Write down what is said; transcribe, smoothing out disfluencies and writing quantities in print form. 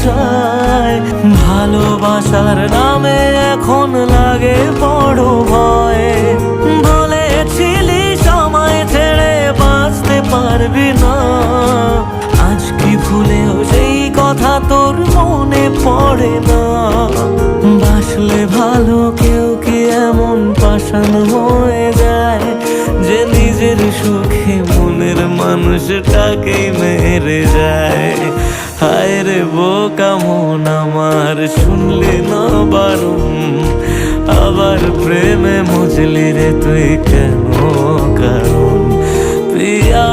যায়। ভালোবাসার নামে এখন লাগে বড় ভয়। বলেছিলি সময় ছেড়ে বাঁচতে পারবি না, আজ কি ভুলেও সেই কথা তোর মনে পড়ে না? বাসলে ভালো কেউ কি এমন পাষাণ হয়ে যায় যে নিজের সুখে মনের মানুষটাকেই মেরে যায়? হায় রে বোকা মন আমার, শুনলি না বারণ, আবার প্রেমে মজলি রে তুই কেন কারণ? প্রিয়া